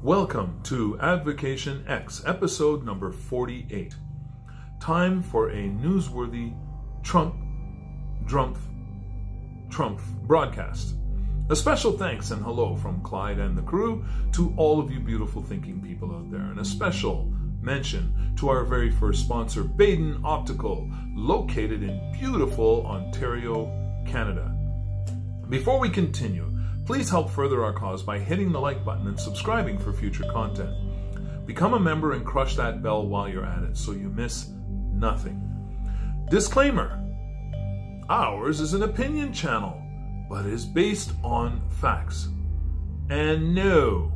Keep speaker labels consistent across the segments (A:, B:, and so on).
A: Welcome to Advocation X, episode number 48. Time for a newsworthy Trump broadcast. A special thanks and hello from Clyde and the crew to all of you beautiful thinking people out there, and a special mention to our very first sponsor, Baden Optical, located in beautiful Ontario, Canada. Before we continue, please help further our cause by hitting the like button and subscribing for future content. Become a member and crush that bell while you're at it so you miss nothing. Disclaimer: ours is an opinion channel, but is based on facts. And no,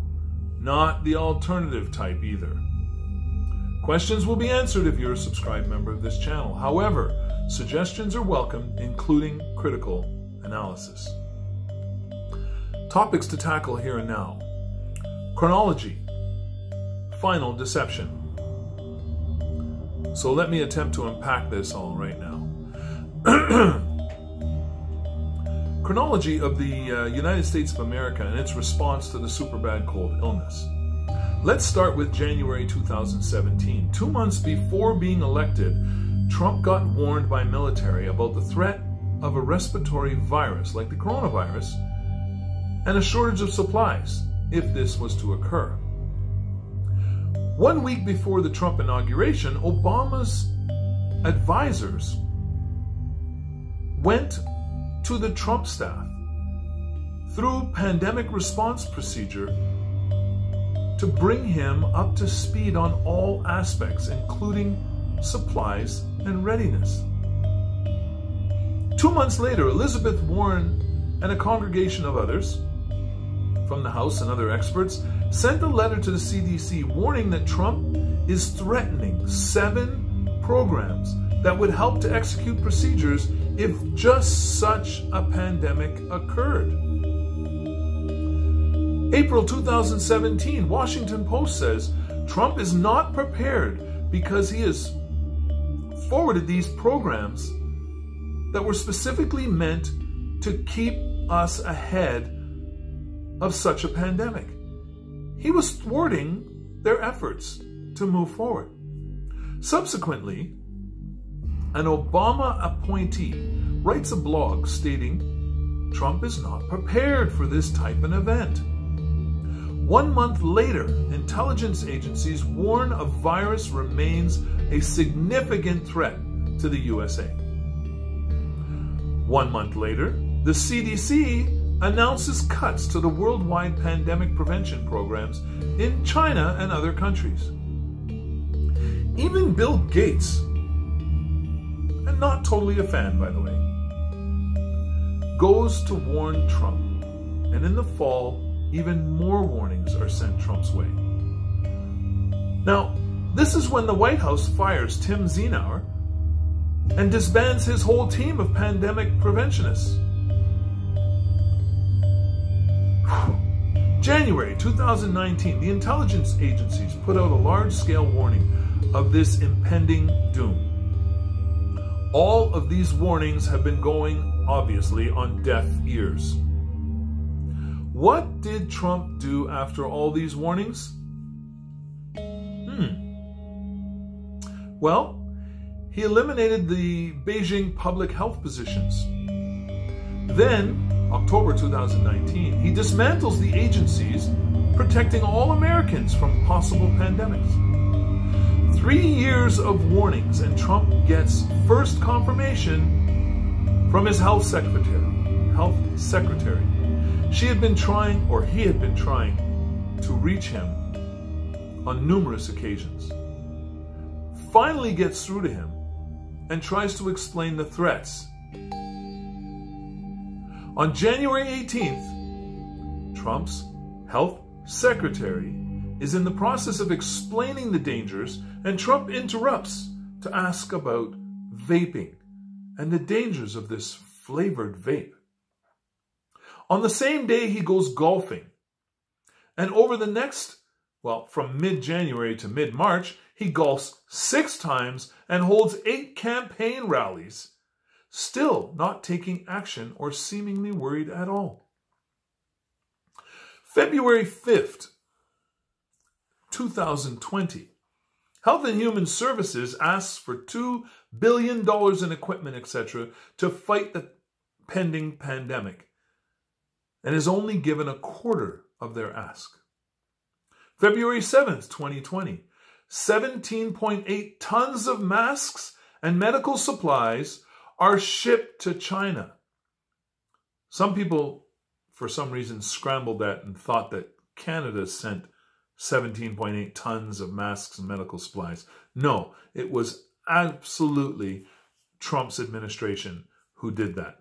A: not the alternative type either. Questions will be answered if you're a subscribed member of this channel. However, suggestions are welcome, including critical analysis. Topics to tackle here and now. Chronology. Final deception. So let me attempt to unpack this all right now. Chronology of the United States of America and its response to the super bad cold illness. Let's start with January 2017. 2 months before being elected, Trump got warned by military about the threat of a respiratory virus like the coronavirus and a shortage of supplies if this was to occur. 1 week before the Trump inauguration, Obama's advisors went to the Trump staff through pandemic response procedure to bring him up to speed on all aspects, including supplies and readiness. 2 months later, Elizabeth Warren and a congregation of others from the House and other experts sent a letter to the CDC warning that Trump is threatening 7 programs that would help to execute procedures if just such a pandemic occurred. April 2017, Washington Post says Trump is not prepared because he has forwarded these programs that were specifically meant to keep us ahead of such a pandemic. He was thwarting their efforts to move forward. Subsequently, an Obama appointee writes a blog stating Trump is not prepared for this type of event. 1 month later, intelligence agencies warn a virus remains a significant threat to the USA. 1 month later, the CDC announces cuts to the worldwide pandemic prevention programs in China and other countries. Even Bill Gates, and not totally a fan, by the way, goes to warn Trump. And in the fall, even more warnings are sent Trump's way. Now, this is when the White House fires Tim Zienaur and disbands his whole team of pandemic preventionists. January 2019, the intelligence agencies put out a large-scale warning of this impending doom. All of these warnings have been going, obviously, on deaf ears. What did Trump do after all these warnings? Well, he eliminated the Beijing public health positions. Then, October 2019, he dismantles the agencies protecting all Americans from possible pandemics. 3 years of warnings, and Trump gets first confirmation from his health secretary. She had been trying, or he had been trying, to reach him on numerous occasions. Finally gets through to him and tries to explain the threats. On January 18th, Trump's health secretary is in the process of explaining the dangers, and Trump interrupts to ask about vaping and the dangers of this flavored vape. On the same day, he goes golfing. And over the next, from mid-January to mid-March, he golfs 6 times and holds 8 campaign rallies, still not taking action or seemingly worried at all. February 5th, 2020. Health and Human Services asks for $2 billion in equipment, etc., to fight the pending pandemic, and is only given a quarter of their ask. February 7th, 2020, 17.8 tons of masks and medical supplies are shipped to China. Some people, for some reason, scrambled that and thought that Canada sent 17.8 tons of masks and medical supplies. No, it was absolutely Trump's administration who did that.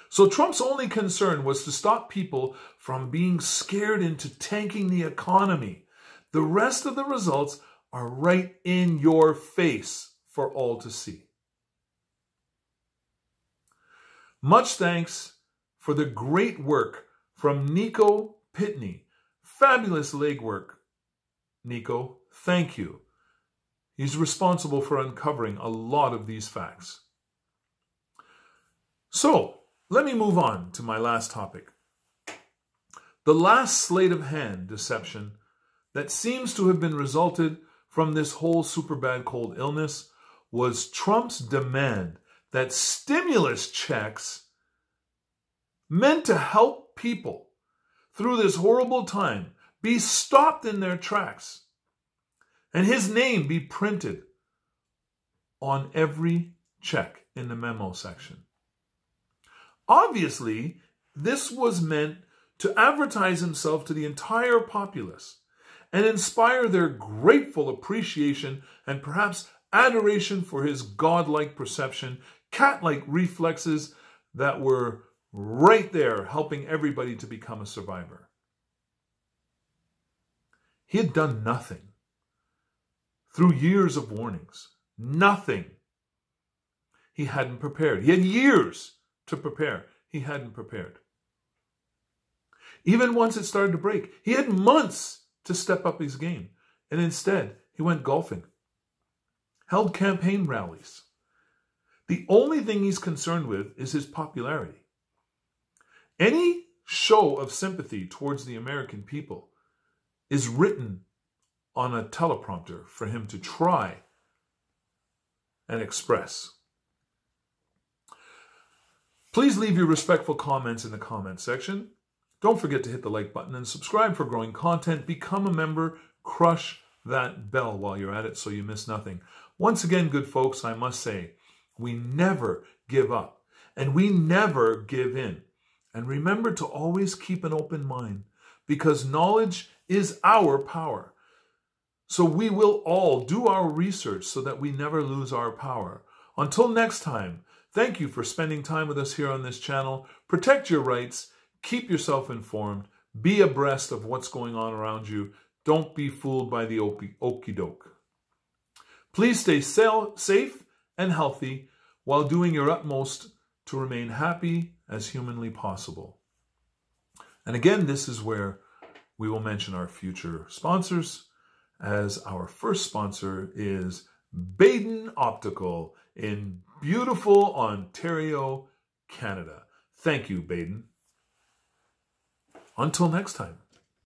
A: So Trump's only concern was to stop people from being scared into tanking the economy. The rest of the results are right in your face for all to see. Much thanks for the great work from Nico Pitney. Fabulous legwork, Nico. Thank you. He's responsible for uncovering a lot of these facts. So, let me move on to my last topic. The last sleight of hand deception that seems to have been resulted from this whole super bad cold illness was Trump's demand that stimulus checks meant to help people through this horrible time be stopped in their tracks and his name be printed on every check in the memo section. Obviously, this was meant to advertise himself to the entire populace and inspire their grateful appreciation and perhaps adoration for his godlike perception, cat-like reflexes that were right there helping everybody to become a survivor. He had done nothing through years of warnings. Nothing. He hadn't prepared. He had years to prepare. He hadn't prepared. Even once it started to break, he had months to step up his game. And instead, he went golfing, held campaign rallies. The only thing he's concerned with is his popularity. Any show of sympathy towards the American people is written on a teleprompter for him to try and express. Please leave your respectful comments in the comment section. Don't forget to hit the like button and subscribe for growing content. Become a member. Crush that bell while you're at it so you miss nothing. Once again, good folks, I must say, we never give up and we never give in. And remember to always keep an open mind because knowledge is our power. So we will all do our research so that we never lose our power. Until next time, thank you for spending time with us here on this channel. Protect your rights. Keep yourself informed. Be abreast of what's going on around you. Don't be fooled by the okie doke. Please stay safe and healthy while doing your utmost to remain happy as humanly possible. And again, this is where we will mention our future sponsors, as our first sponsor is Baden Optical in beautiful Ontario, Canada. Thank you, Baden. Until next time.